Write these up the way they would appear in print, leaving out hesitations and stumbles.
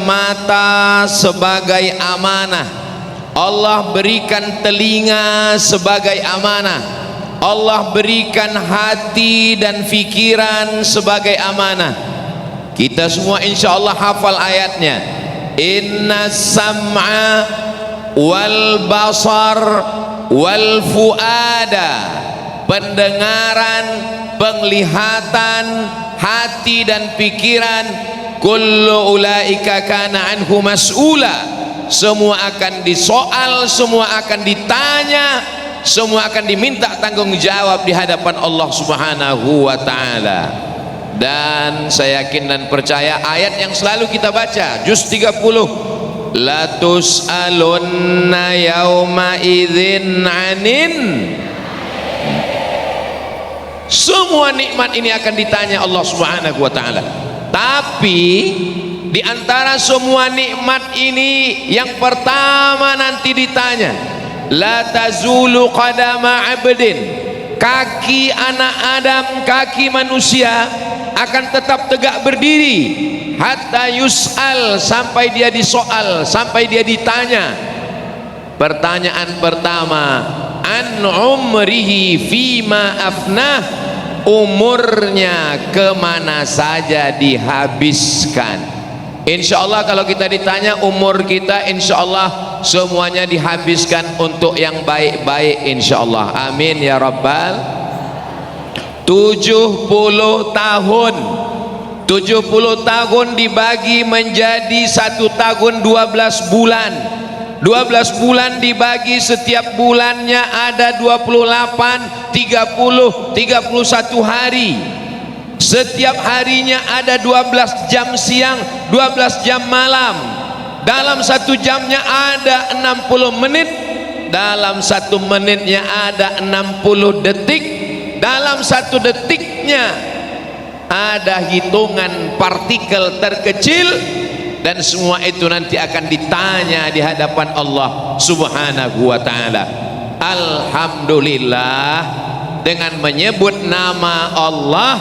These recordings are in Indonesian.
mata sebagai amanah, Allah berikan telinga sebagai amanah, Allah berikan hati dan fikiran sebagai amanah. Kita semua insya Allah hafal ayatnya, inna sam'a wal basar wal fuada, pendengaran, penglihatan, hati dan pikiran, kullu ulaika kana anhu mas'ula, semua akan disoal, semua akan ditanya, semua akan diminta tanggung jawab di hadapan Allah Subhanahu wa ta'ala. Dan saya yakin dan percaya ayat yang selalu kita baca, juz 30, la tus'alunna yauma idzin anin, semua nikmat ini akan ditanya Allah Subhanahu wa ta'ala. Tapi di antara semua nikmat ini yang pertama nanti ditanya, la tazulu qadama abdin, kaki anak Adam, kaki manusia akan tetap tegak berdiri, hatta yus'al, sampai dia disoal, sampai dia ditanya. Pertanyaan pertama, an umrihi fima afnah, umurnya kemana saja dihabiskan. Insya Allah kalau kita ditanya umur kita, insya Allah semuanya dihabiskan untuk yang baik-baik, insya Allah. Amin ya Rabbal. 70 tahun, 70 tahun dibagi menjadi 1 tahun 12 bulan, 12 bulan dibagi setiap bulannya ada 28, 30, 31 hari. Setiap harinya ada 12 jam siang, 12 jam malam. Dalam 1 jamnya ada 60 menit, dalam 1 menitnya ada 60 detik, dalam 1 detiknya ada hitungan partikel terkecil. Dan semua itu nanti akan ditanya di hadapan Allah Subhanahu wa ta'ala. Alhamdulillah, dengan menyebut nama Allah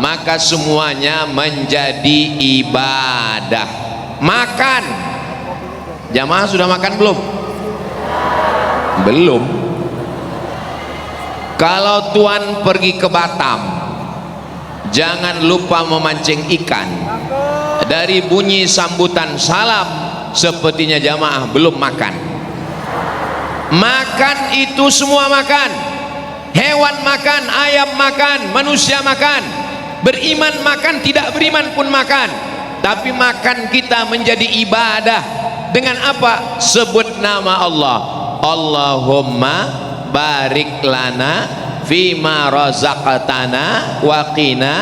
maka semuanya menjadi ibadah. Makan, jamaah sudah makan belum? Belum. Kalau tuan pergi ke Batam, jangan lupa memancing ikan. Dari bunyi sambutan salam sepertinya jamaah belum makan. Makan itu semua makan, hewan makan, ayam makan, manusia makan, beriman makan, tidak beriman pun makan. Tapi makan kita menjadi ibadah. Dengan apa? Sebut nama Allah. Allahumma barik lana fima razaqtana wa qina.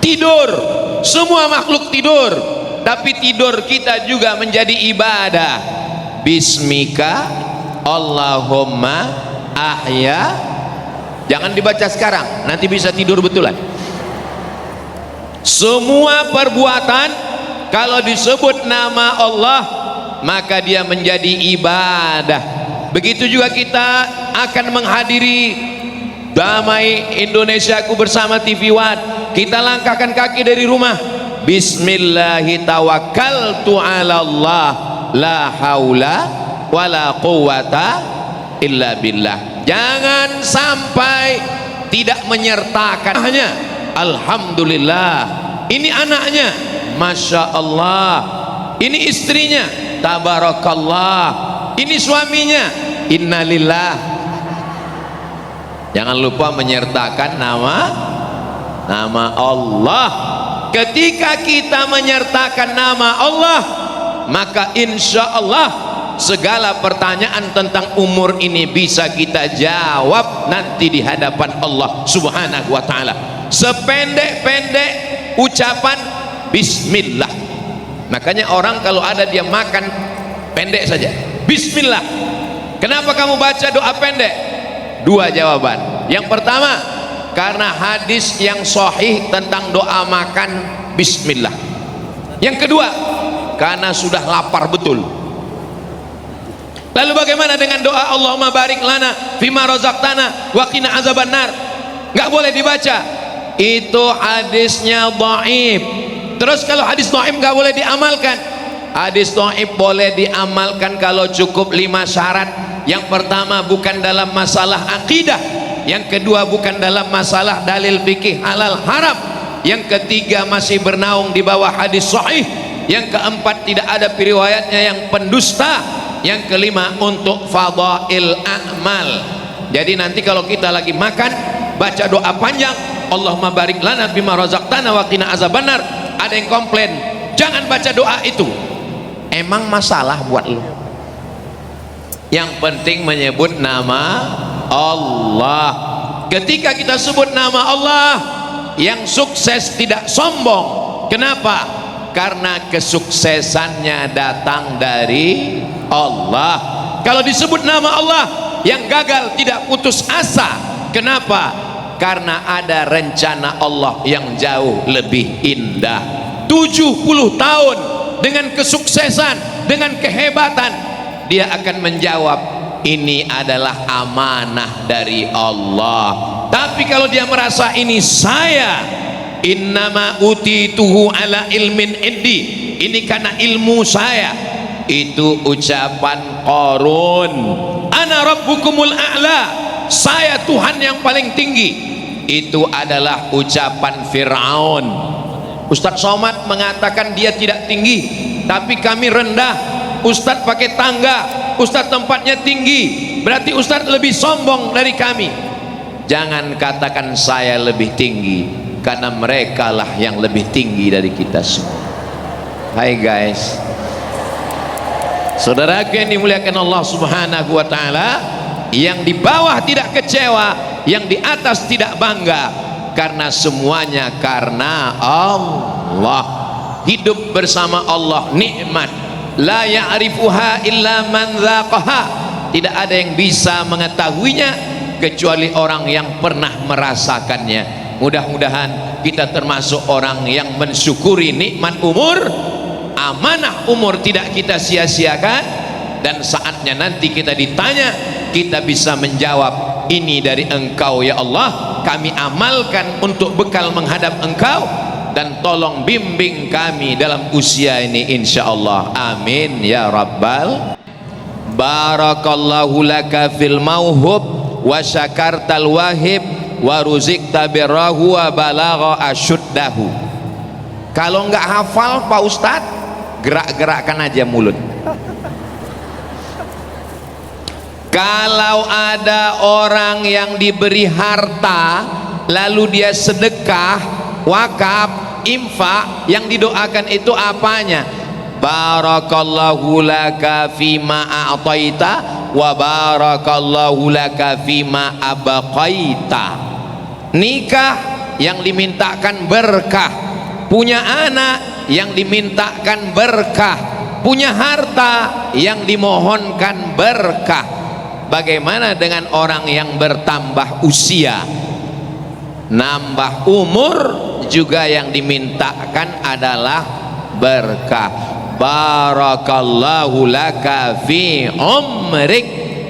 Tidur, semua makhluk tidur, tapi tidur kita juga menjadi ibadah. Bismika Allahumma ahya, jangan dibaca sekarang, nanti bisa tidur betulan. Semua perbuatan kalau disebut nama Allah maka dia menjadi ibadah. Begitu juga kita akan menghadiri Damai Indonesiaku bersama TV One. Kita langkahkan kaki dari rumah, bismillahi tawakkaltu ala Allah, la haula wala quwata illa billah. Jangan sampai tidak menyertakan hanya alhamdulillah, ini anaknya masya Allah, ini istrinya tabarakallah, ini suaminya innalillah. Jangan lupa menyertakan nama Allah. Ketika kita menyertakan nama Allah, maka insya Allah segala pertanyaan tentang umur ini bisa kita jawab nanti di hadapan Allah Subhanahu wa ta'ala. Sependek-pendek ucapan bismillah. Makanya orang kalau ada dia makan pendek saja, bismillah. Kenapa kamu baca doa pendek? 2 jawaban. Yang pertama, karena hadis yang sahih tentang doa makan bismillah. Yang kedua, karena sudah lapar betul. Lalu bagaimana dengan doa Allahumma barik lana fima razaqtana wa qina azabannar? Enggak boleh dibaca. Itu hadisnya dhaif. Terus kalau hadis dhaif nggak boleh diamalkan. Hadis dhaif boleh diamalkan kalau cukup 5 syarat. Yang pertama bukan dalam masalah akidah, yang kedua bukan dalam masalah dalil fikih halal haram, yang ketiga masih bernaung di bawah hadis sahih, yang keempat tidak ada periwayatnya yang pendusta, yang kelima untuk fadail a'mal. Jadi nanti kalau kita lagi makan baca doa panjang, Allahumma barik lana bima razaqtana wa qina azabannar, ada yang komplain, jangan baca doa itu. Emang masalah buat lu? Yang penting menyebut nama Allah. Ketika kita sebut nama Allah, yang sukses tidak sombong. Kenapa? Karena kesuksesannya datang dari Allah. Kalau disebut nama Allah, yang gagal tidak putus asa. Kenapa? Karena ada rencana Allah yang jauh lebih indah. 70 tahun dengan kesuksesan, dengan kehebatan, dia akan menjawab, ini adalah amanah dari Allah. Tapi kalau dia merasa ini saya, innama utituhu ala ilmin indi, ini karena ilmu saya, itu ucapan Qarun. Ana rabbukumul a'la, saya Tuhan yang paling tinggi, itu adalah ucapan Fir'aun. Ustadz Somad mengatakan dia tidak tinggi, tapi kami rendah. Ustadz pakai tangga, Ustadz tempatnya tinggi, berarti Ustadz lebih sombong dari kami. Jangan katakan saya lebih tinggi, karena mereka lah yang lebih tinggi dari kita semua. Hai guys, saudaraku yang dimuliakan Allah subhanahu wa ta'ala, yang di bawah tidak kecewa, yang di atas tidak bangga, karena semuanya karena Allah. Hidup bersama Allah nikmat, la ya'rifuha illa man dzaqaha, tidak ada yang bisa mengetahuinya kecuali orang yang pernah merasakannya. Mudah-mudahan kita termasuk orang yang mensyukuri nikmat umur, amanah umur tidak kita sia-siakan, dan saatnya nanti kita ditanya, kita bisa menjawab, ini dari Engkau ya Allah, kami amalkan untuk bekal menghadap Engkau, dan tolong bimbing kami dalam usia ini insyaallah. Amin ya rabbal. Barakallahu laka fil mauhub wa syakartal wahib wa ruzikta birrahu wa balagha asyuddahu. Kalau enggak hafal Pak Ustadz, gerak-gerakkan aja mulut. Kalau ada orang yang diberi harta lalu dia sedekah, wakaf, infak, yang didoakan itu apanya? Barakallahu laka fima a'taita wa barakallahu laka fima abaqaita. Nikah yang dimintakan berkah, punya anak yang dimintakan berkah, punya harta yang dimohonkan berkah. Bagaimana dengan orang yang bertambah usia, nambah umur, juga yang dimintakan adalah berkah. Barakallahu laka fi umrik,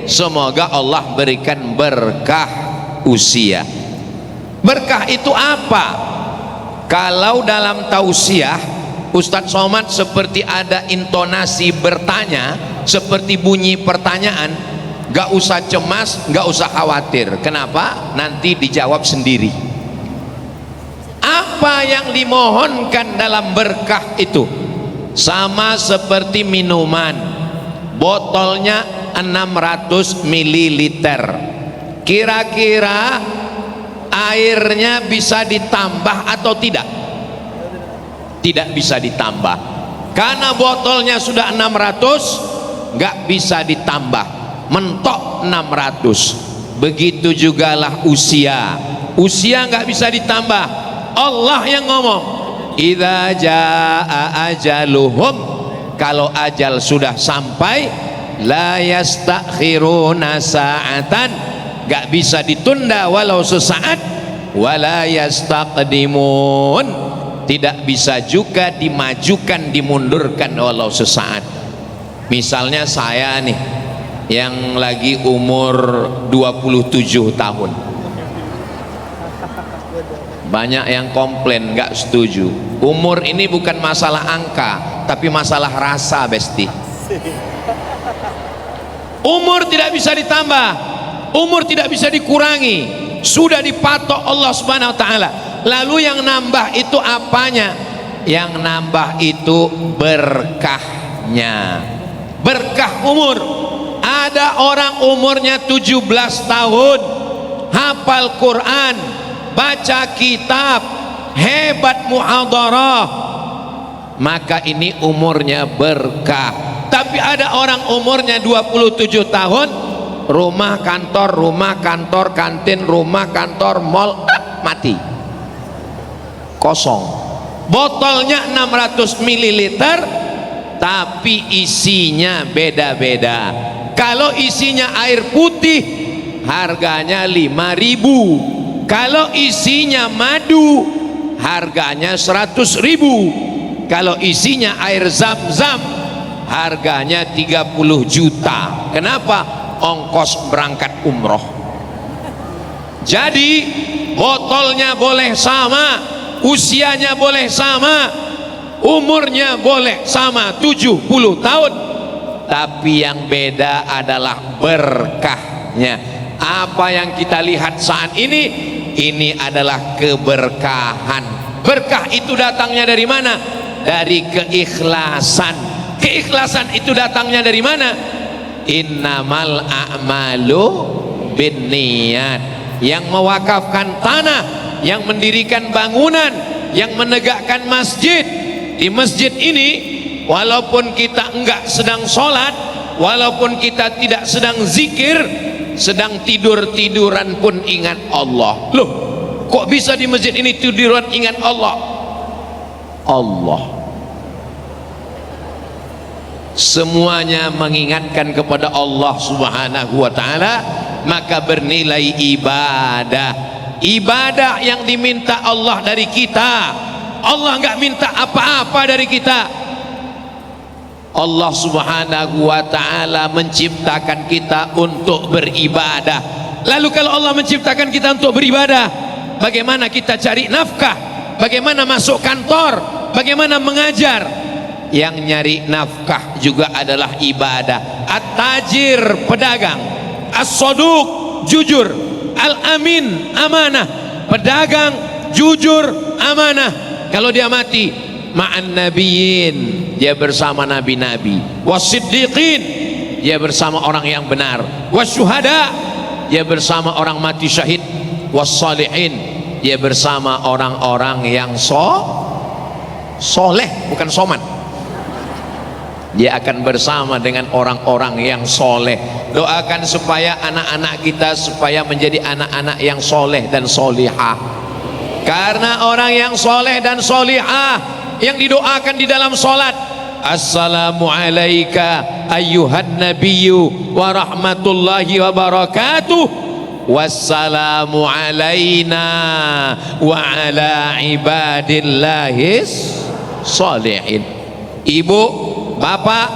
semoga Allah berikan berkah usia. Berkah itu apa? Kalau dalam tausiah Ustadz Somad seperti ada intonasi bertanya, seperti bunyi pertanyaan, gak usah cemas, gak usah khawatir. Kenapa? Nanti dijawab sendiri. Apa yang dimohonkan dalam berkah itu? Sama seperti minuman, botolnya 600 ml. Kira-kira airnya bisa ditambah atau tidak? Tidak bisa ditambah, karena botolnya sudah 600, gak bisa ditambah, mentok 600. Begitu jugalah usia, usia nggak bisa ditambah. Allah yang ngomong, idza jaa ajaluhum, kalau ajal sudah sampai, la yastakhiruna sa'atan, nggak bisa ditunda walau sesaat, wala yastaqdimun, tidak bisa juga dimajukan dimundurkan walau sesaat. Misalnya saya nih yang lagi umur 27 tahun, Banyak yang komplain, nggak setuju. Umur ini bukan masalah angka, tapi masalah rasa, besti. Umur tidak bisa ditambah, umur tidak bisa dikurangi, sudah dipatok Allah Subhanahu wa taala. Lalu yang nambah itu apanya? Yang nambah itu berkahnya. Berkah umur. Ada orang umurnya 17 tahun, hafal Quran, baca kitab, hebat muhadarah, maka ini umurnya berkah. Tapi ada orang umurnya 27 tahun, rumah kantor, kantin, rumah kantor, mall, mati, kosong. Botolnya 600 ml, tapi isinya beda-beda. Kalau isinya air putih, harganya 5.000. Kalau isinya madu, harganya 100.000. Kalau isinya air zam-zam, harganya 30 juta. Kenapa? Ongkos berangkat umroh. Jadi botolnya boleh sama, usianya boleh sama, umurnya boleh sama 70 tahun, tapi yang beda adalah berkahnya. Apa yang kita lihat saat ini adalah keberkahan. Berkah itu datangnya dari mana? Dari keikhlasan. Keikhlasan itu datangnya dari mana? Innamal a'malu binniyat. Yang mewakafkan tanah, yang mendirikan bangunan, yang menegakkan masjid. Di masjid ini, walaupun kita enggak sedang sholat, walaupun kita tidak sedang zikir, sedang tidur-tiduran pun ingat Allah. Loh, kok bisa di masjid ini tiduran ingat Allah? Allah. Semuanya mengingatkan kepada Allah Subhanahu wa ta'ala, maka bernilai ibadah. Ibadah yang diminta Allah dari kita. Allah enggak minta apa-apa dari kita. Allah Subhanahu wa ta'ala menciptakan kita untuk beribadah. Lalu kalau Allah menciptakan kita untuk beribadah, bagaimana kita cari nafkah? Bagaimana masuk kantor? Bagaimana mengajar? Yang nyari nafkah juga adalah ibadah. At-tajir, pedagang. As-saduq, jujur. Al-amin, amanah. Pedagang, jujur, amanah. Kalau dia mati, ma'an nabiyyin, dia bersama nabi-nabi. Wasiddiqin, dia bersama orang yang benar. Wasyuhada, dia bersama orang mati syahid. Wassalihin, dia bersama orang-orang yang soleh, bukan soman. Dia akan bersama dengan orang-orang yang soleh. Doakan supaya anak-anak kita supaya menjadi anak-anak yang soleh dan solihah. Karena orang yang soleh dan solihah yang didoakan di dalam solat, assalamu alayka ayyuhan nabiyyu wa rahmatullahi wa barakatuh, wassalamu alayna wa ala ibadillahis salihin. Ibu, bapak,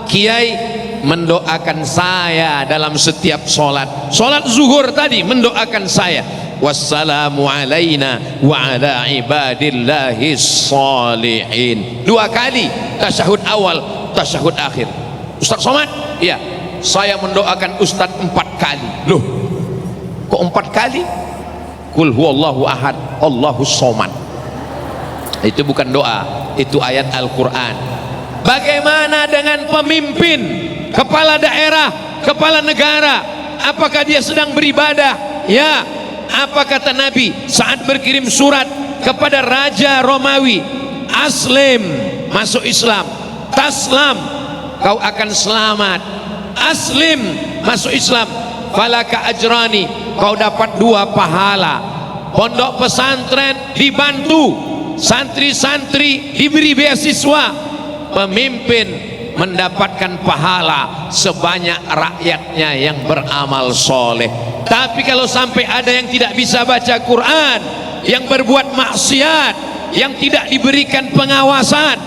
kiai mendoakan saya dalam setiap solat. Solat zuhur tadi mendoakan saya, wassalamu alayna wa ala ibadillahis salihin. 2 kali tasyahud awal, tasyahud akhir. Ustaz Somad? Iya, saya mendoakan Ustaz 4 kali. Loh, kok 4 kali? Qul huwallahu ahad, Allahus somad. Itu bukan doa, itu ayat Al-Quran. Bagaimana dengan pemimpin, kepala daerah, kepala negara? Apakah dia sedang beribadah? Ya. Apa kata Nabi saat berkirim surat kepada Raja Romawi? Aslim, masuk Islam. Taslam, kau akan selamat. Aslim, masuk Islam. Falaka ajrani, kau dapat 2 pahala. Pondok pesantren dibantu, santri-santri diberi beasiswa. Pemimpin mendapatkan pahala sebanyak rakyatnya yang beramal soleh. Tapi kalau sampai ada yang tidak bisa baca Quran, yang berbuat maksiat, yang tidak diberikan pengawasan,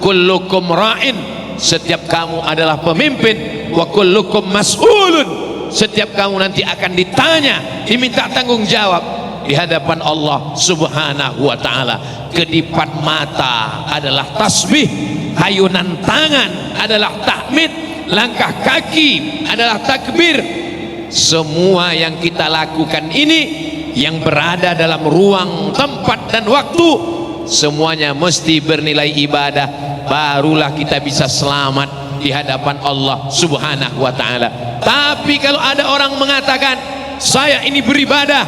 kullukum ra'in, setiap kamu adalah pemimpin, wa kullukum mas'ulun, setiap kamu nanti akan ditanya, diminta tanggung jawab. di hadapan Allah Subhanahu wa ta'ala. Kedipan mata adalah tasbih, hayunan tangan adalah tahmid, langkah kaki adalah takbir. Semua yang kita lakukan ini yang berada dalam ruang, tempat dan waktu, semuanya mesti bernilai ibadah. Barulah kita bisa selamat di hadapan Allah Subhanahu wa ta'ala. Tapi kalau ada orang mengatakan saya ini beribadah,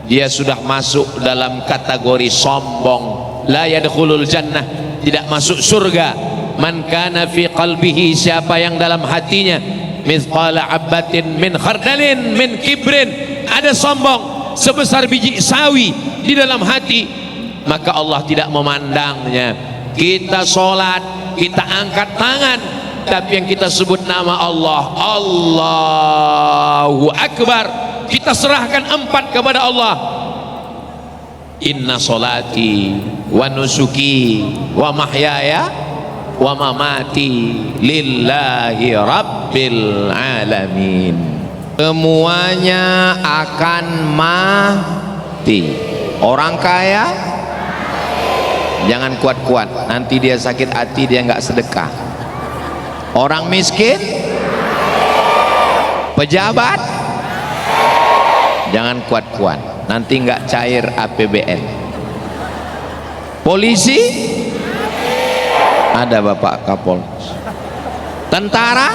dia sudah masuk dalam kategori sombong. La yadkhulul jannah, tidak masuk surga. Man kana fi qalbihi, siapa yang dalam hatinya mithqala abbatin min khardalin min kibrin, ada sombong sebesar biji sawi di dalam hati, maka Allah tidak memandangnya. Kita sholat, kita angkat tangan, tapi yang kita sebut nama Allah, Allahu Akbar, kita serahkan 4 kepada Allah. Inna sholati wa nusuki wa mahyaya wa mamati lillahi rabbil alamin. Semuanya akan mati. Orang kaya jangan kuat-kuat, nanti dia sakit hati, dia nggak sedekah. Orang miskin, pejabat, jangan kuat-kuat, nanti nggak cair APBN. Polisi, ada Bapak Kapolres. Tentara,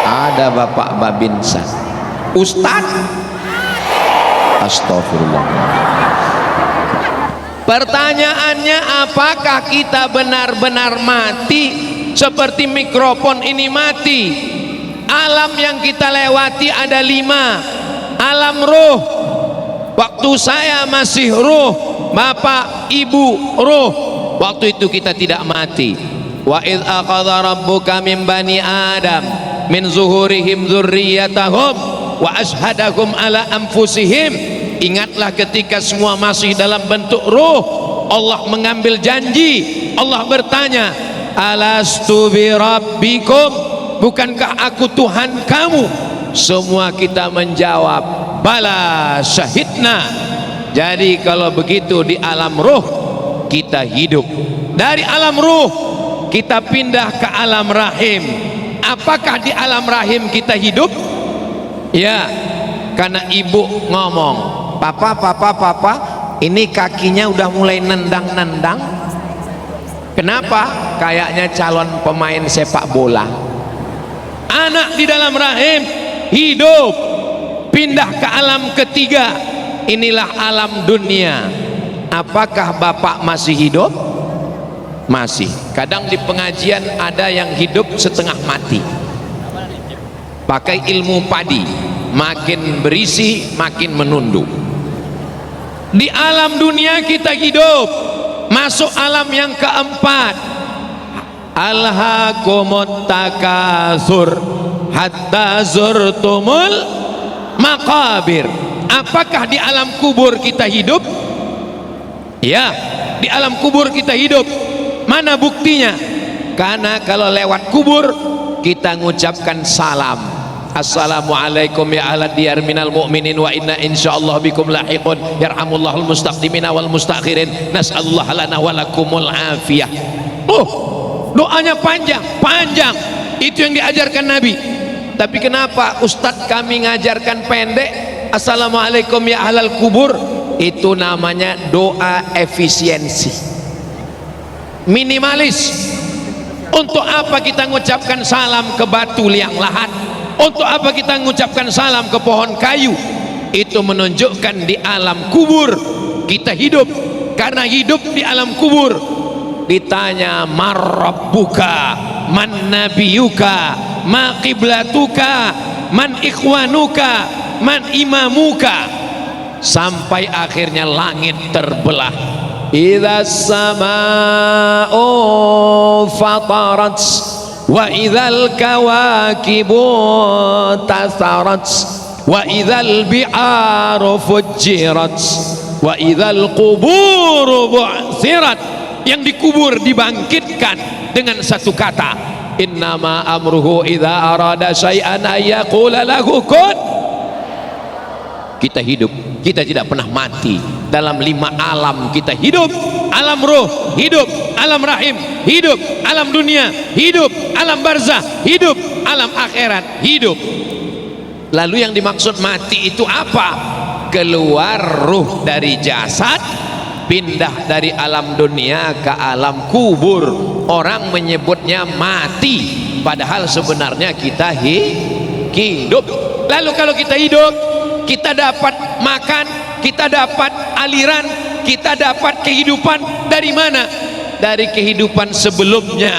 ada Bapak Babinsa. Ustadz, astagfirullah. Pertanyaannya, apakah kita benar-benar mati seperti mikrofon ini mati? Alam yang kita lewati ada 5. Alam ruh, waktu saya masih ruh, bapak ibu ruh, waktu itu kita tidak mati. Wa idz akhadha rabbuka min bani adam min zuhurihim dzurriyyatahum wa ashhadahum ala anfusihim. Ingatlah ketika semua masih dalam bentuk ruh, Allah mengambil janji. Allah bertanya, alastu bi rabbikum, bukankah aku Tuhan kamu? Semua kita menjawab, bala syahidna. Jadi kalau begitu di alam ruh kita hidup. Dari alam ruh kita pindah ke alam rahim. Apakah di alam rahim kita hidup? Ya, karena ibu ngomong, papa, ini kakinya udah mulai nendang-nendang. Kenapa? Kayaknya calon pemain sepak bola. Anak di dalam rahim hidup, pindah ke alam ketiga. Inilah alam dunia. Apakah bapak masih hidup? Masih. Kadang di pengajian ada yang hidup setengah mati. Pakai ilmu padi, makin berisi makin menunduk. Di alam dunia kita hidup, masuk alam yang keempat. Alhaakumut takatsur hatta zurtumul maqabir. Apakah di alam kubur kita hidup? Ya, di alam kubur kita hidup. Mana buktinya? Karena kalau lewat kubur kita mengucapkan salam. Assalamualaikum ya ahla diyar minal mu'minin wa inna insyaallah bikum lahiqun yarhamullahul mustaqdimina wal mustakhirin nas'alullah lana wa lakumul afiyah. Doanya panjang. Itu yang diajarkan Nabi. Tapi kenapa Ustadz kami ngajarkan pendek? Assalamualaikum ya ahlal kubur. Itu namanya doa efisiensi, minimalis. Untuk apa kita mengucapkan salam ke batu liang lahat? Untuk apa kita mengucapkan salam ke pohon kayu? Itu menunjukkan di alam kubur kita hidup. Karena hidup di alam kubur ditanya, man rabbuka, man nabiyuka, ma qiblatuka, man ikhwanuka, man imamuka, sampai akhirnya langit terbelah. Idza samaa'u fatarat wa idzal kawakibu tasarat wa idzal bi'aru fujirat wa idzal quburu bu'thirat. Yang dikubur dibangkitkan dengan satu kata, innama amruhu idza arada syai'an ayyaqula lahu kun. kita hidup, kita tidak pernah mati. Dalam 5 alam kita hidup: alam roh hidup, alam rahim hidup, alam dunia hidup, alam barzah hidup, alam akhirat hidup. Lalu yang dimaksud mati itu apa? Keluar ruh dari jasad, pindah dari alam dunia ke alam kubur. Orang menyebutnya mati, padahal sebenarnya kita hidup. Lalu kalau kita hidup, kita dapat makan, kita dapat aliran, kita dapat kehidupan dari mana? Dari kehidupan sebelumnya.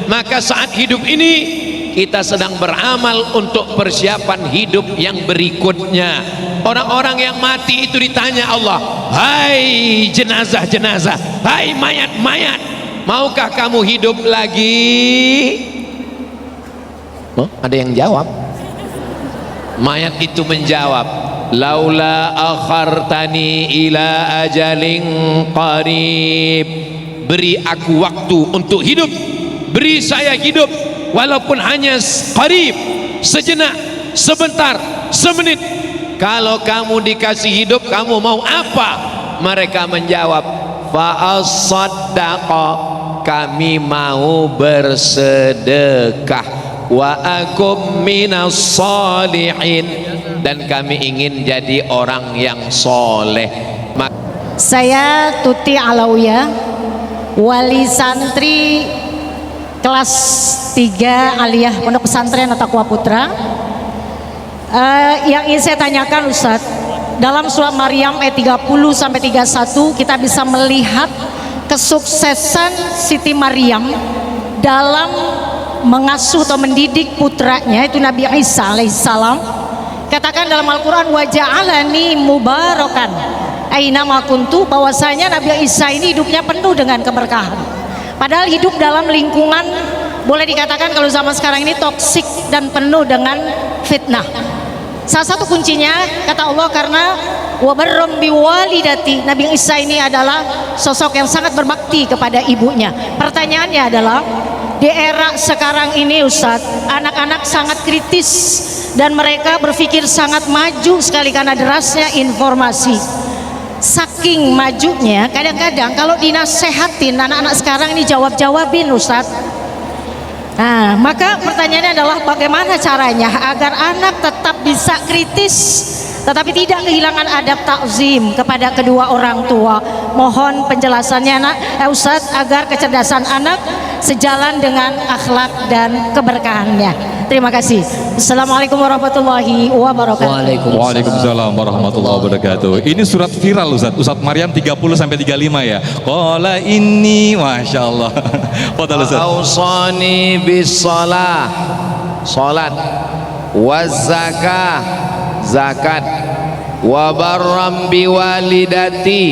Maka saat hidup ini kita sedang beramal untuk persiapan hidup yang berikutnya. Orang-orang yang mati itu ditanya Allah, hai jenazah-jenazah, hai mayat-mayat, maukah kamu hidup lagi? Oh, ada yang jawab. Mayat itu menjawab, laula akhartani ila ajalin qarib. Beri aku waktu untuk hidup, beri saya hidup walaupun hanya qarib, sejenak, sebentar, semenit. Kalau kamu dikasih hidup, kamu mau apa? Mereka menjawab, fa as-saddaqa, kami mau bersedekah, wa akum minas salihin, dan kami ingin jadi orang yang soleh. Saya Tuti Alawiyah, wali santri kelas 3 Aliyah Pondok Pesantren At-Taqwa Putra. Yang ingin saya tanyakan Ustadz, dalam surah Maryam ayat 30 sampai 31 kita bisa melihat kesuksesan Siti Maryam dalam mengasuh atau mendidik putranya, itu Nabi Isa alaihissalam. Katakan dalam Al-Quran, wa ja'alani mubarakan aina ma kuntu, bahwasanya Nabi Isa ini hidupnya penuh dengan keberkahan. Padahal hidup dalam lingkungan boleh dikatakan kalau zaman sekarang ini toksik dan penuh dengan fitnah. Salah satu kuncinya kata Allah, karena wabarrom biwalidati, Nabi Isa ini adalah sosok yang sangat berbakti kepada ibunya. Pertanyaannya adalah, di era sekarang ini Ustadz, anak-anak sangat kritis dan mereka berpikir sangat maju sekali karena derasnya informasi. Saking majunya, kadang-kadang kalau dinasehatin anak-anak sekarang ini jawab-jawabin Ustadz. Nah, maka pertanyaannya adalah bagaimana caranya agar anak tetap bisa kritis tetapi tidak kehilangan adab takzim kepada kedua orang tua. Mohon penjelasannya Ustadz, agar kecerdasan anak sejalan dengan akhlak dan keberkahannya. Terima kasih. Assalamualaikum warahmatullahi wabarakatuh. Waalaikumsalam warahmatullahi wabarakatuh. Ini surat viral Ustadz, Ustadz Maryam 30 sampai 35 ya. Qala inni, Masya Allah. Ausani bis salah, salat, waz zakah, zakat, wa barram biwalidati,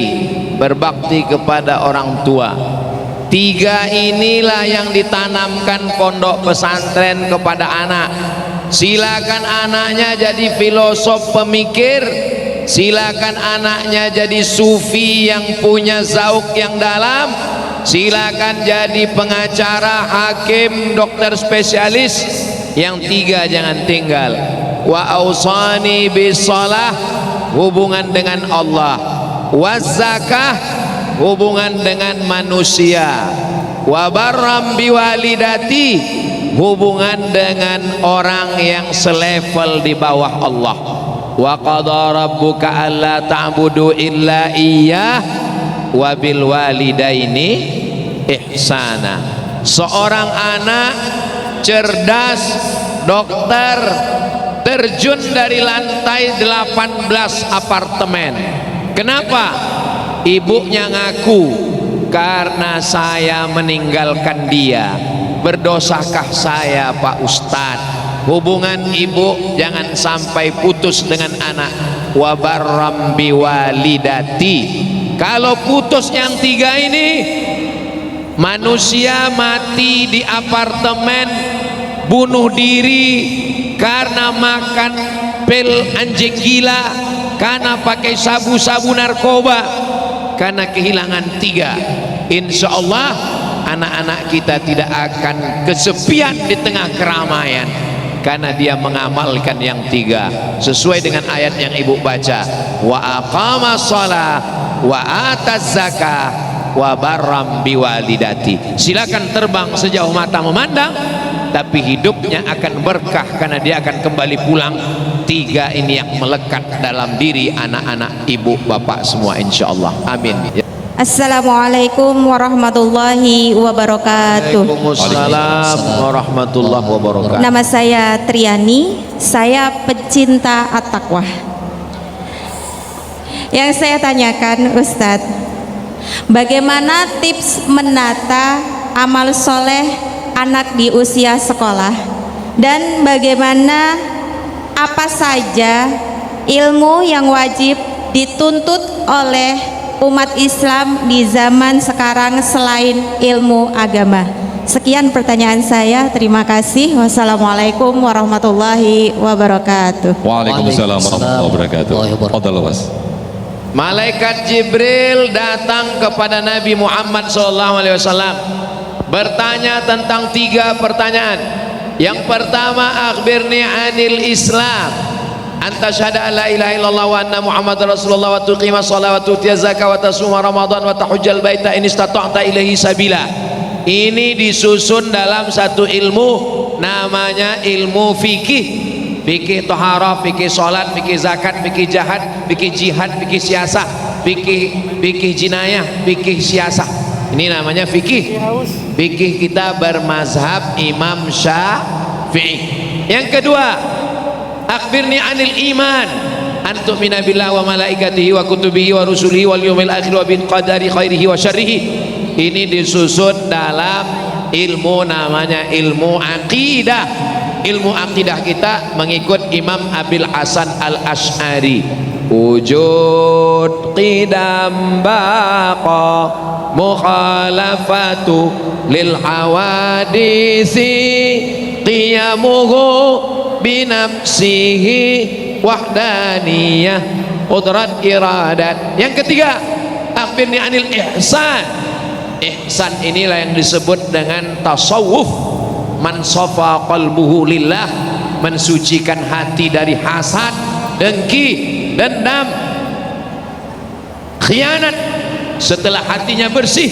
berbakti kepada orang tua. 3 inilah yang ditanamkan pondok pesantren kepada anak. Silakan anaknya jadi filosof pemikir, silakan anaknya jadi sufi yang punya zauk yang dalam, silakan jadi pengacara, hakim, dokter spesialis. Yang 3 jangan tinggal. Wa ausani bis shalah, hubungan dengan Allah, waz zakah, hubungan dengan manusia, wa barram biwalidati, hubungan dengan orang yang selevel di bawah Allah. Wa qada rabbuka alla ta'budu illa iyyah wa bil walidaini ihsana. Seorang anak cerdas, dokter, terjun dari lantai 18 apartemen. Kenapa? Ibunya ngaku, karena saya meninggalkan dia. Berdosakah saya Pak Ustadz? Hubungan ibu jangan sampai putus dengan anak. Wa barram biwalidati. Kalau putus yang 3 ini, manusia mati di apartemen, bunuh diri karena makan pil anjing gila, karena pakai sabu-sabu narkoba, karena kehilangan 3. Insya Allah anak-anak kita tidak akan kesepian di tengah keramaian. karena dia mengamalkan yang tiga sesuai dengan ayat yang ibu baca, wa aqamas shalah wa ataz zakah wa barram biwalidati. Silakan terbang sejauh mata memandang, tapi hidupnya akan berkah karena dia akan kembali pulang. Tiga ini yang melekat dalam diri anak-anak ibu bapak semua, insyaallah. Amin. Assalamualaikum warahmatullahi wabarakatuh. Waalaikumsalam warahmatullahi wabarakatuh. Nama saya Triani, saya pecinta at-taqwa. Yang saya tanyakan Ustadz, bagaimana tips menata amal soleh anak di usia sekolah, dan bagaimana apa saja ilmu yang wajib dituntut oleh umat Islam di zaman sekarang selain ilmu agama? Sekian pertanyaan saya, terima kasih. Wassalamualaikum warahmatullahi wabarakatuh. Waalaikumsalam warahmatullahi wabarakatuh. Fadhal Was. Malaikat Jibril datang kepada Nabi Muhammad SAW bertanya tentang tiga pertanyaan. Yang pertama, akhbirni anil Islam, anta syahada an la ilaha illallah wa anna muhammadar rasulullah wa tuqima shalah wa tu'tiya zakah wa tasuma ramadan wa tahujjal baita in istata'ta ilaihi sabila. Ini disusun dalam satu ilmu namanya ilmu fikih. Fikih taharah, fikih salat, fikih zakat, fikih jihad, fikih siasah, fikih jinayah, fikih siasah. Ini namanya fikih. Fikih kita bermazhab Imam Syafi'i. Yang kedua, akhbirni anil iman, antum mina billah wa malaikatihi wa kutubihi wa rusulihi wal yawmil akhir wa bil qadari khairihi wa syarrihi. Ini disusun dalam ilmu namanya ilmu aqidah. Ilmu aqidah kita mengikut Imam Abil Hasan Al-Asy'ari. Wujud qidam baqa mukhalafatu lil hawadisi qiyamuhu binafsihi wahdaniyah qudrat iradat. Yang ketiga, akhbirni anil ihsan. Ihsan inilah yang disebut dengan tasawuf. Man safa qalbuhu lillah, mensucikan hati dari hasad, dengki, dendam, khianat. Setelah hatinya bersih,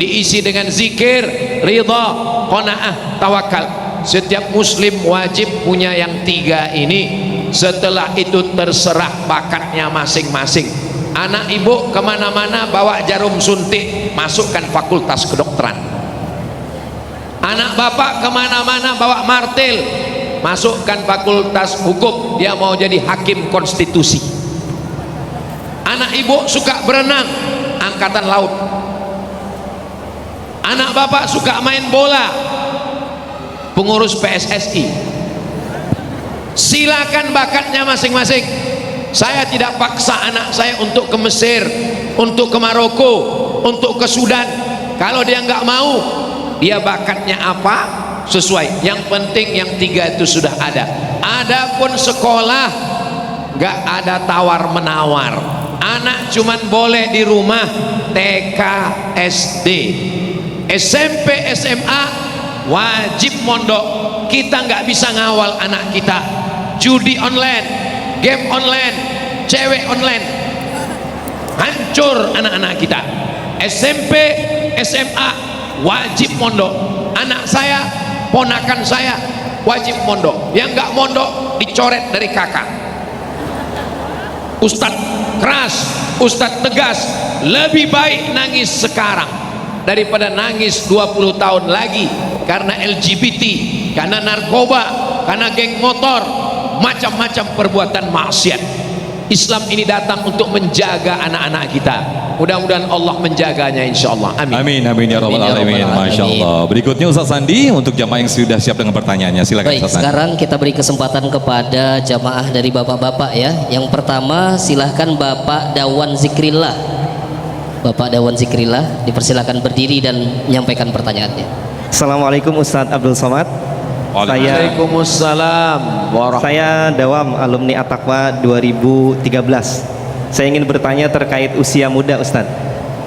diisi dengan zikir, ridha, qanaah, tawakal. Setiap muslim wajib punya yang tiga ini. Setelah itu terserah bakatnya masing-masing. Anak ibu kemana-mana bawa jarum suntik, masukkan fakultas kedokteran. Anak bapak kemana-mana bawa martil, masukkan fakultas hukum, dia mau jadi hakim konstitusi. Anak ibu suka berenang, angkatan laut. Anak bapak suka main bola, pengurus PSSI. Silakan bakatnya masing-masing. Saya tidak paksa anak saya untuk ke Mesir, untuk ke Maroko, untuk ke Sudan. Kalau dia nggak mau, dia bakatnya apa sesuai. Yang penting yang tiga itu sudah ada. Adapun sekolah nggak ada tawar menawar. Anak cuman boleh di rumah TK, SD, SMP, SMA wajib mondok. Kita nggak bisa ngawal anak kita. Judi online, game online, cewek online, hancur anak-anak kita. SMP, SMA wajib mondok. Anak saya, ponakan saya wajib mondok. Yang nggak mondok dicoret dari kakak. Ustadz keras, ustadz tegas. Lebih baik nangis sekarang daripada nangis 20 tahun lagi karena LGBT, karena narkoba, karena geng motor, macam-macam perbuatan maksiat. Islam ini datang untuk menjaga anak-anak kita. Mudah-mudahan Allah menjaganya, insyaallah. Amin. Amin, amin ya rabbal alamin. Masya Allah. Berikutnya Ustaz Sandi untuk jamaah yang sudah siap dengan pertanyaannya. Silakan. Baik, Ustaz Sandi. sekarang kita beri kesempatan kepada jamaah dari bapak-bapak ya. Yang pertama silahkan Bapak Dawan Zikrillah. Bapak Dawan Zikrillah dipersilakan berdiri dan menyampaikan pertanyaannya. Assalamualaikum Ustadz Abdul Somad. Waalaikumsalam warahmatullahi. Saya Dawam, alumni At-Taqwa 2013. Saya ingin bertanya terkait usia muda Ustadz.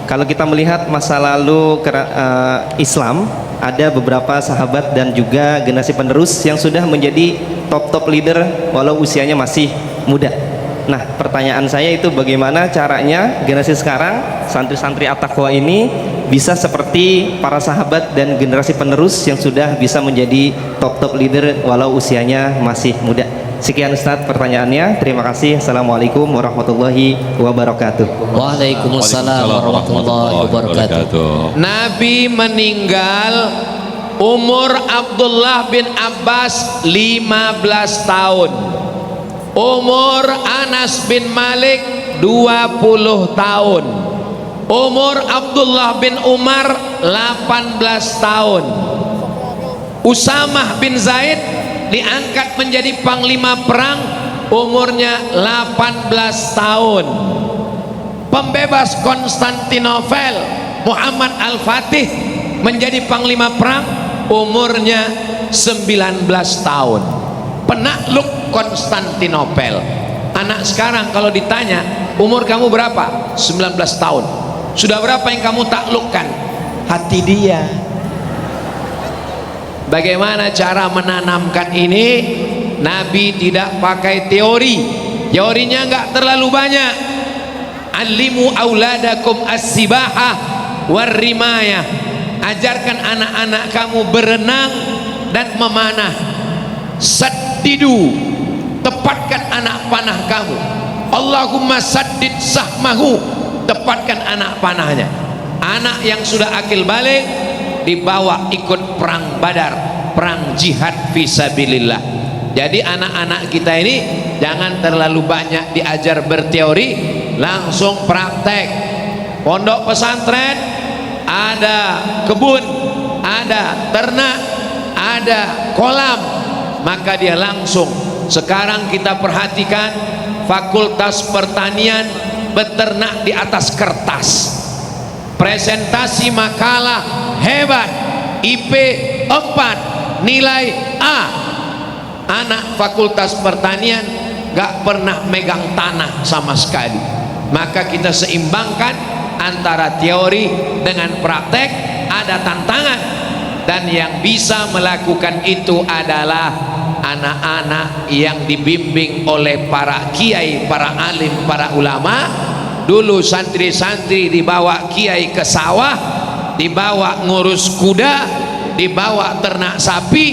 Kalau kita melihat masa lalu Islam, ada beberapa sahabat dan juga generasi penerus yang sudah menjadi top leader walau usianya masih muda. Nah, pertanyaan saya itu bagaimana caranya generasi sekarang, santri-santri At-Taqwa ini bisa seperti para sahabat dan generasi penerus yang sudah bisa menjadi top leader walau usianya masih muda. Sekian Ustadz pertanyaannya. Terima kasih. Assalamualaikum warahmatullahi wabarakatuh. Waalaikumsalam warahmatullahi wabarakatuh. Nabi meninggal umur Abdullah bin Abbas 15 tahun. Umur Anas bin Malik 20 tahun. Umur Abdullah bin Umar 18 tahun. Usamah bin Zaid diangkat menjadi panglima perang, umurnya 18 tahun. Pembebas Konstantinopel Muhammad Al-Fatih menjadi panglima perang, umurnya 19 tahun. Penakluk Konstantinopel. Anak sekarang kalau ditanya umur kamu berapa? 19 tahun. Sudah berapa yang kamu taklukkan? Hati dia. Bagaimana cara menanamkan ini? Nabi tidak pakai teori. Teorinya enggak terlalu banyak. Alimu auladakum as-sibahah war-rimayah. Ajarkan anak-anak kamu berenang dan memanah. Saddidu, tepatkan anak panah kamu. Allahumma saddid sahmahu, tepatkan anak panahnya. Anak yang sudah akil balik dibawa ikut perang Badar, perang jihad fisabilillah. Jadi anak-anak kita ini jangan terlalu banyak diajar berteori, langsung praktek. Pondok pesantren ada kebun, ada ternak, ada kolam, maka dia langsung. Sekarang kita perhatikan Fakultas Pertanian beternak di atas kertas, presentasi makalah hebat, IP 4, nilai A. Anak Fakultas Pertanian gak pernah megang tanah sama sekali. Maka kita seimbangkan antara teori dengan praktek. Ada tantangan, dan yang bisa melakukan itu adalah anak-anak yang dibimbing oleh para kiai, para alim, para ulama. Dulu santri-santri dibawa kiai ke sawah, dibawa ngurus kuda, dibawa ternak sapi,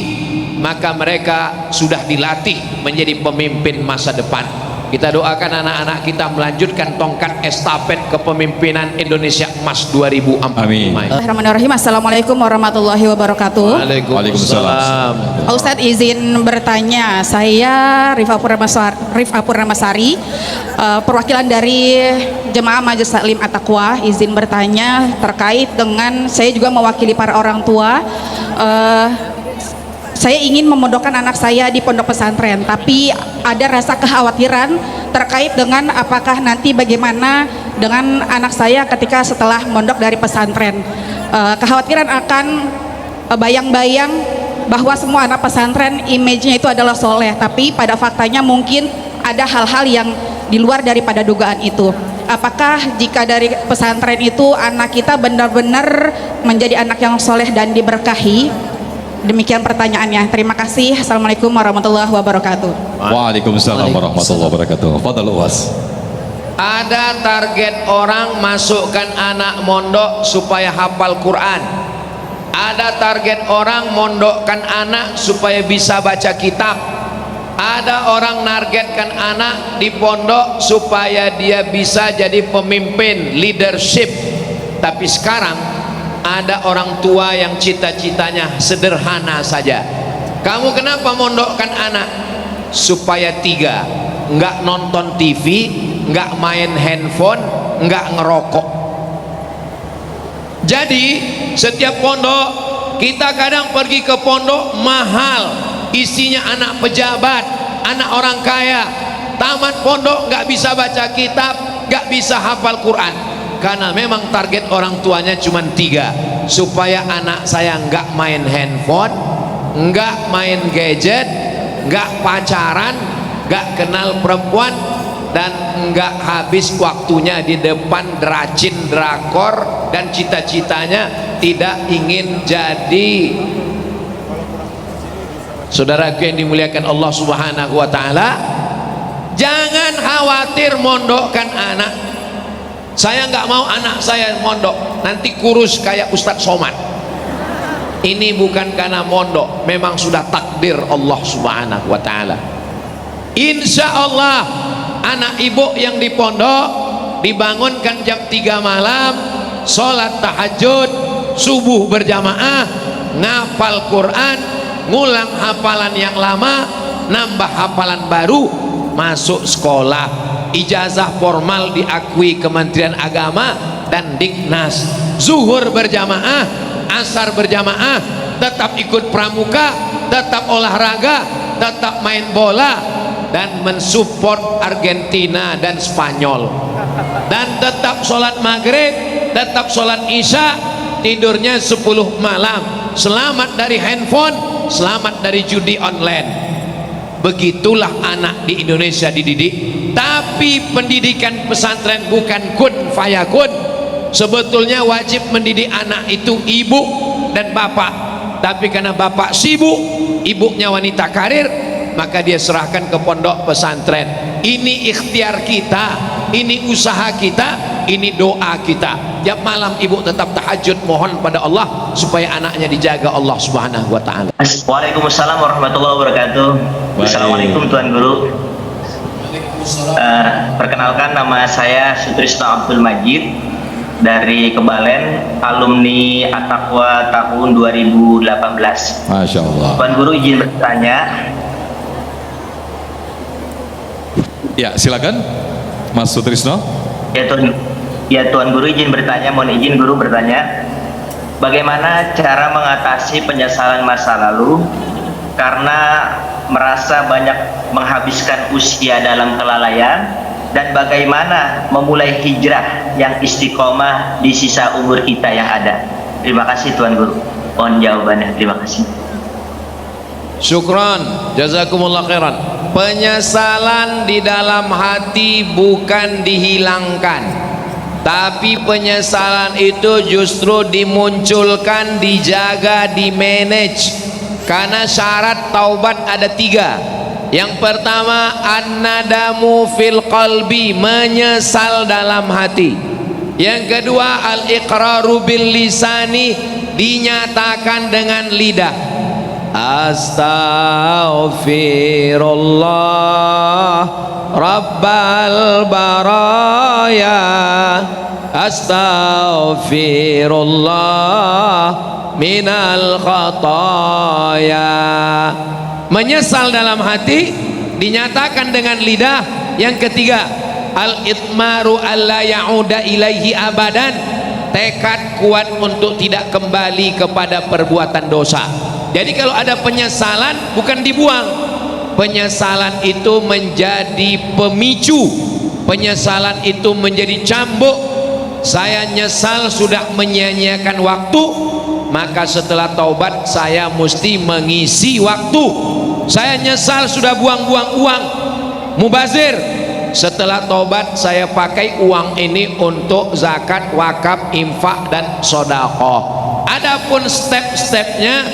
maka mereka sudah dilatih menjadi pemimpin masa depan. Kita doakan anak-anak kita melanjutkan tongkat estafet kepemimpinan Indonesia Emas 2045. Amin. Bismillahirrahmanirrahim. Assalamualaikum warahmatullahi wabarakatuh. Waalaikumsalam. Ustadz izin bertanya, saya Rifah Purnamasari, perwakilan dari Jemaah Majelis Taklim At-Taqwa, izin bertanya terkait dengan saya juga mewakili para orang tua. Saya ingin memondokkan anak saya di pondok pesantren, tapi ada rasa kekhawatiran terkait dengan apakah nanti bagaimana dengan anak saya ketika setelah mondok dari pesantren. Kekhawatiran akan bayang-bayang bahwa semua anak pesantren image-nya itu adalah soleh, tapi pada faktanya mungkin ada hal-hal yang di luar daripada dugaan itu. Apakah jika dari pesantren itu anak kita benar-benar menjadi anak yang soleh dan diberkahi? Demikian pertanyaannya. Terima kasih. Assalamualaikum warahmatullahi wabarakatuh. Waalaikumsalam warahmatullahi wabarakatuh. Fadal Uwas. Ada target orang masukkan anak mondok supaya hafal Quran. Ada target orang mondokkan anak supaya bisa baca kitab. Ada orang nargetkan anak di pondok supaya dia bisa jadi pemimpin, leadership. Tapi sekarang ada orang tua yang cita-citanya sederhana saja. Kamu kenapa mondokkan anak? Supaya 3, enggak nonton TV, enggak main handphone, enggak ngerokok. Jadi setiap pondok, kita kadang pergi ke pondok mahal, isinya anak pejabat, anak orang kaya. Tamat pondok enggak bisa baca kitab, enggak bisa hafal Quran. Karena memang target orang tuanya cuma 3, supaya anak saya enggak main handphone, enggak main gadget, enggak pacaran, enggak kenal perempuan, dan enggak habis waktunya di depan drakor dan cita-citanya tidak ingin jadi. Saudaraku yang dimuliakan Allah Subhanahu wa taala, jangan khawatir mondokkan anak. Saya nggak mau anak saya mondok nanti kurus kayak Ustadz Somad. Ini bukan karena mondok, memang sudah takdir Allah Subhanahu wa taala. Insya Allah anak ibu yang di pondok dibangunkan jam 3 malam, sholat tahajud, subuh berjamaah, ngapal Quran, ngulang hafalan yang lama, nambah hafalan baru, masuk sekolah, ijazah formal diakui Kementerian Agama dan Diknas, zuhur berjamaah, asar berjamaah, tetap ikut pramuka, tetap olahraga, tetap main bola, dan mensupport Argentina dan Spanyol, dan tetap sholat maghrib, tetap sholat isya, tidurnya 10 malam, selamat dari handphone, selamat dari judi online. Begitulah anak di Indonesia dididik. Tapi pendidikan pesantren bukan kun fayakun. Sebetulnya wajib mendidik anak itu ibu dan bapak, tapi karena bapak sibuk, ibunya wanita karir, maka dia serahkan ke pondok pesantren. Ini ikhtiar kita, ini usaha kita, ini doa kita. Tiap malam ibu tetap tahajud mohon pada Allah supaya anaknya dijaga Allah Subhanahu wa taala. Waalaikumsalam warahmatullahi wabarakatuh. Assalamualaikum Tuan Guru. Perkenalkan, nama saya Sutrisno Abdul Majid dari Kebalen, alumni At-Taqwa tahun 2018. Masya Allah. Tuan Guru izin bertanya. Ya, silakan Mas Sutrisno. Ya Tuan Guru izin bertanya, mohon izin Guru bertanya, bagaimana cara mengatasi penyesalan masa lalu karena merasa banyak menghabiskan usia dalam kelalaian, dan bagaimana memulai hijrah yang istiqomah di sisa umur kita yang ada? Terima kasih Tuan Guru, mohon jawabannya. Terima kasih. Syukran, jazakumullah khairan. Penyesalan di dalam hati bukan dihilangkan, tapi penyesalan itu justru dimunculkan, dijaga, dimanage. Karena syarat taubat ada 3. Yang pertama, an-nadamu fil qalbi, menyesal dalam hati. Yang kedua, al-iqraru bil lisani, dinyatakan dengan lidah. Astaghfirullah Rabbal baraya, astaghfirullah minal khataya. Menyesal dalam hati, dinyatakan dengan lidah. Yang ketiga, al-itmaru alla ya'uda ilaihi abadan, tekad kuat untuk tidak kembali kepada perbuatan dosa. Jadi kalau ada penyesalan bukan dibuang, penyesalan itu menjadi pemicu, penyesalan itu menjadi cambuk. Saya nyesal sudah menyia-nyiakan waktu, maka setelah taubat saya mesti mengisi waktu. Saya nyesal sudah buang-buang uang, mubazir. Setelah taubat saya pakai uang ini untuk zakat, wakaf, infak dan sedekah. Adapun step-stepnya,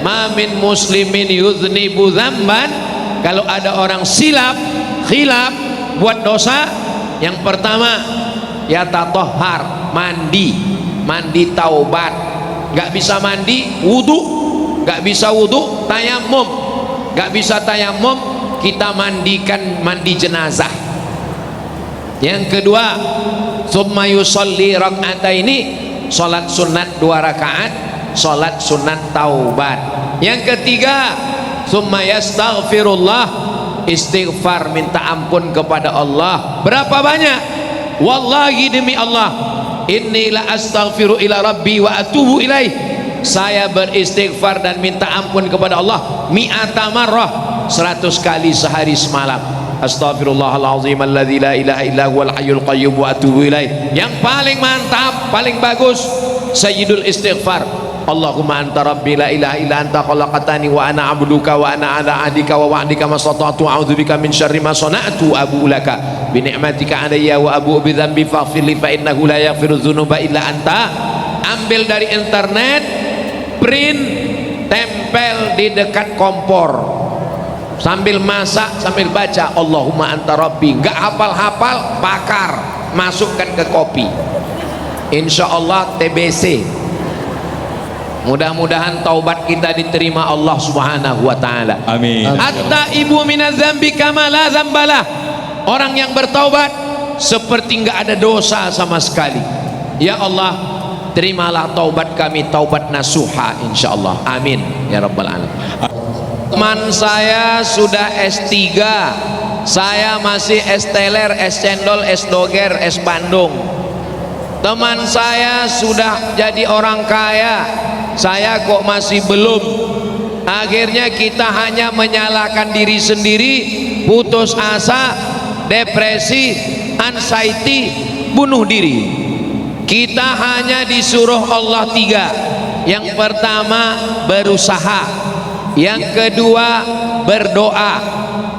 ma min muslimin yuznibu dzamban, kalau ada orang silap, khilaf, buat dosa, yang pertama ya tatahhar, mandi taubat. Gak bisa mandi, wudu. Gak bisa wudu, tayamum. Gak bisa tayamum, kita mandikan mandi jenazah. Yang kedua, summa yusalli rak'ataini, salat sunat 2 rakaat, salat sunat taubat. Yang ketiga, summa yastaghfirullah, istighfar, minta ampun kepada Allah. Berapa banyak? Wallahi demi Allah, inni la astaghfiru ila rabbi wa atubu ilaih, saya beristighfar dan minta ampun kepada Allah mi'ata marrah, 100 kali sehari semalam. Astaghfirullahalazim alladzi la ilaha illa huwal hayyul qayyum wa atubu ilaih. Yang paling mantap, paling bagus, sayyidul istighfar, Allahumma anta rabbi la ilaha illa anta khalaqtani wa ana abduka wa ana ala ahdika wa wa'dika mastata'tu a'udzubika min syarri ma sana'tu abu laka bi ni'matika alayya wa abu bi dzambi faghfir li fa innahu la yaghfiru dzunuba illa anta. Ambil dari internet, print, tempel di dekat kompor, sambil masak sambil baca Allahumma anta rabbi. Enggak hafal-hafal, bakar, masukkan ke kopi, insya Allah TBC. Mudah-mudahan taubat kita diterima Allah Subhanahu wa taala. Amin. Hatta ibu minaz dzambi kama la dzambalah. Orang yang bertaubat seperti enggak ada dosa sama sekali. Ya Allah, terimalah taubat kami, taubat nasuha insyaallah. Amin ya rabbal alamin. Teman saya sudah S3, saya masih S teler, S cendol, S doger, S Bandung. Teman saya sudah jadi orang kaya, saya kok masih belum. Akhirnya kita hanya menyalahkan diri sendiri, putus asa, depresi, anxiety, bunuh diri. Kita hanya disuruh Allah 3. Yang pertama berusaha, yang kedua berdoa,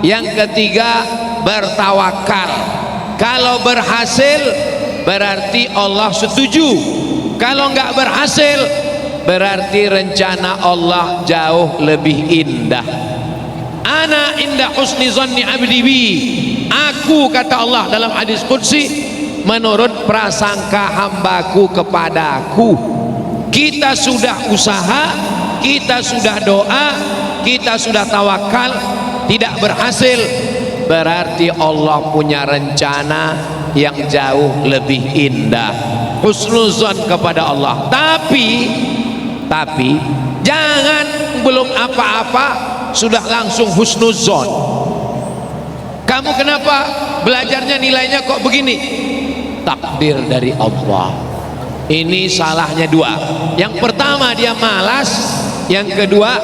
yang ketiga bertawakal. Kalau berhasil berarti Allah setuju, kalau nggak berhasil berarti rencana Allah jauh lebih indah. Ana inda husni zanni abdi bi. Aku, kata Allah dalam hadis qudsi, menurut prasangka hambaku kepadaku. Kita sudah usaha, kita sudah doa, kita sudah tawakal, tidak berhasil, berarti Allah punya rencana yang jauh lebih indah. Husnuzon kepada Allah. Tapi jangan belum apa-apa sudah langsung husnuzon. Kamu kenapa belajarnya nilainya kok begini? Takdir dari Allah. Ini salahnya dua. Yang pertama dia malas, yang kedua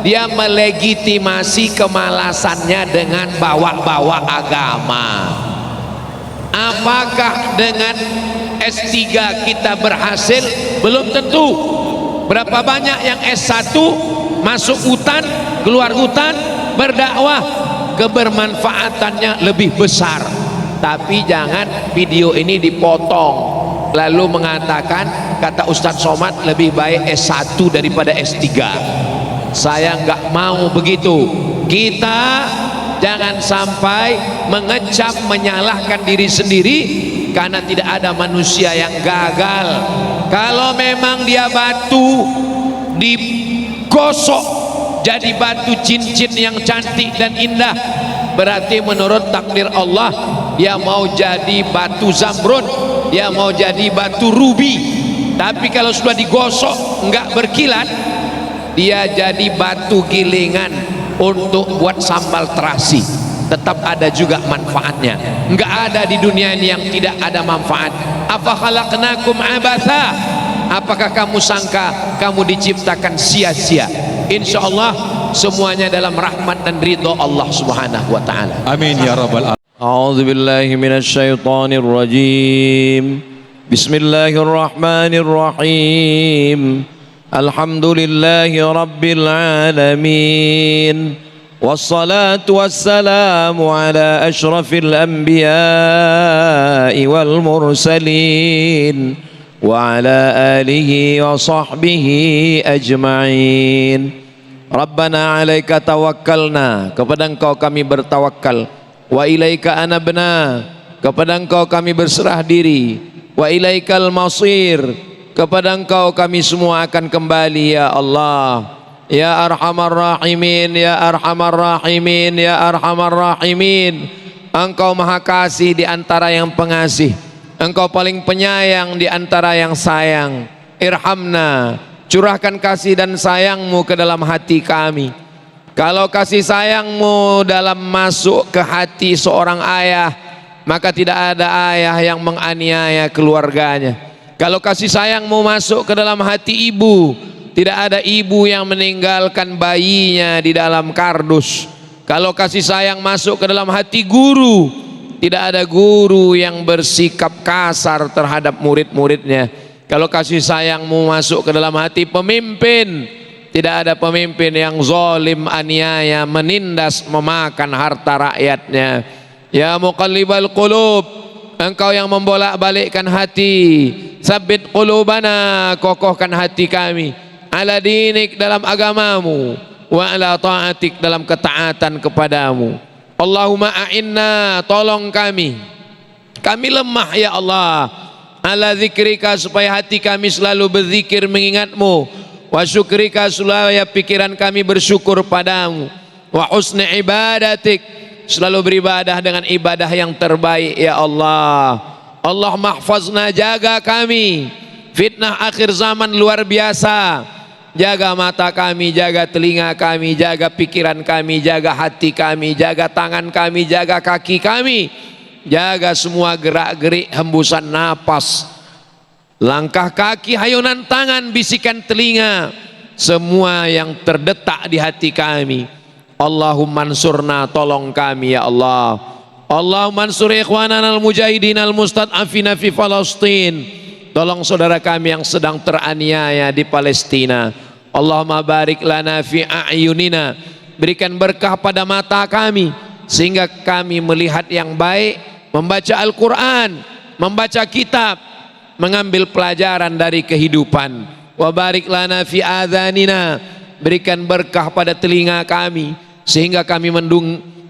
dia melegitimasi kemalasannya dengan bawa-bawa agama. Apakah dengan S3 kita berhasil? Belum tentu. Berapa banyak yang S1 masuk hutan, keluar hutan, berdakwah, kebermanfaatannya lebih besar. Tapi jangan video ini dipotong lalu mengatakan, kata Ustadz Somad, lebih baik S1 daripada S3. Saya nggak mau begitu. Kita jangan sampai mengecap, menyalahkan diri sendiri, karena tidak ada manusia yang gagal. Kalau memang dia batu digosok jadi batu cincin yang cantik dan indah, berarti menurut takdir Allah dia mau jadi batu zamrud, dia mau jadi batu rubi. Tapi kalau sudah digosok enggak berkilat, dia jadi batu gilingan untuk buat sambal terasi. Tetap ada juga manfaatnya. Enggak ada di dunia ini yang tidak ada manfaat. Apa khalaqnakum abatha? Apakah kamu sangka kamu diciptakan sia-sia? Insyaallah semuanya dalam rahmat dan ridho Allah Subhanahu wa taala. Amin ya rabbal alamin. A'udzu billahi minasy syaithanir rajim. Bismillahirrahmanirrahim. Alhamdulillahi rabbil alamin. Wassalatu wassalamu ala asyrafil anbiya'i wal mursalin wa ala alihi wa sahbihi ajma'in. Rabbana 'alaika tawakkalna, kepada Engkau kami bertawakal. Wa ilaika anabna, kepada Engkau kami berserah diri. Wa ilaikal masir, kepada Engkau kami semua akan kembali ya Allah. Ya arhamar rahimin, ya arhamar rahimin, ya arhamar rahimin. Engkau maha kasih di antara yang pengasih, Engkau paling penyayang di antara yang sayang. Irhamna, curahkan kasih dan sayangmu ke dalam hati kami. Kalau kasih sayangmu dalam masuk ke hati seorang ayah, maka tidak ada ayah yang menganiaya keluarganya. Kalau kasih sayangmu masuk ke dalam hati ibu, tidak ada ibu yang meninggalkan bayinya di dalam kardus. Kalau kasih sayang masuk ke dalam hati guru, tidak ada guru yang bersikap kasar terhadap murid-muridnya. Kalau kasih sayangmu masuk ke dalam hati pemimpin, tidak ada pemimpin yang zalim, aniaya, menindas, memakan harta rakyatnya. Ya muqallibal qulub, Engkau yang membolak-balikkan hati, sabbit qulubana, kokohkan hati kami, ala dinik, dalam agamamu, wa ala ta'atik, dalam ketaatan kepadamu. Allahumma a'inna, tolong kami lemah ya Allah, ala zikrika, supaya hati kami selalu berzikir mengingatmu, wa syukrika, supaya pikiran kami bersyukur padamu, wa husni ibadatik, selalu beribadah dengan ibadah yang terbaik ya Allah. Allah mahfazna, jaga kami, fitnah akhir zaman luar biasa, jaga mata kami, jaga telinga kami, jaga pikiran kami, jaga hati kami, jaga tangan kami, jaga kaki kami, jaga semua gerak-gerik hembusan napas, langkah kaki, hayunan tangan, bisikan telinga, semua yang terdetak di hati kami. Allahumma ansurna, tolong kami ya Allah. Allahumma ansur ikhwanana al-mujahidin al-mustad'afina fi Palestin, tolong saudara kami yang sedang teraniaya di Palestina. Allahumma barik lana fi a'yunina, berikan berkah pada mata kami sehingga kami melihat yang baik, membaca Al-Quran, membaca kitab, mengambil pelajaran dari kehidupan. Wa barik lana fi adhanina, berikan berkah pada telinga kami sehingga kami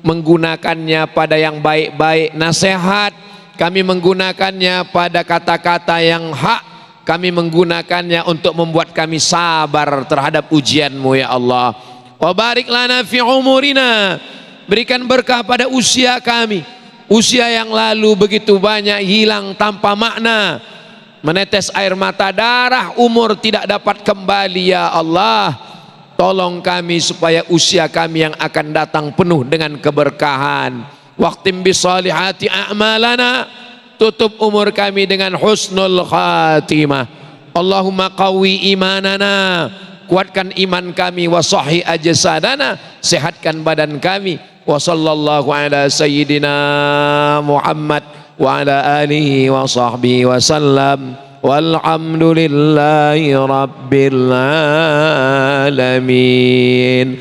menggunakannya pada yang baik-baik, nasihat kami menggunakannya pada kata-kata yang hak, kami menggunakannya untuk membuat kami sabar terhadap ujianmu ya Allah. Wa barik lana fi umurina, berikan berkah pada usia kami, usia yang lalu begitu banyak hilang tanpa makna, menetes air mata darah, umur tidak dapat kembali ya Allah. Tolong kami supaya usia kami yang akan datang penuh dengan keberkahan. Waqtim bisalihati a'malana, tutup umur kami dengan husnul khatimah. Allahumma qawi imanana, kuatkan iman kami, wa sahhi ajsadana, sehatkan badan kami. Wa sallallahu ala sayyidina Muhammad wa ala alihi wa sahbihi wa sallam. Walhamdulillahi rabbil alamin.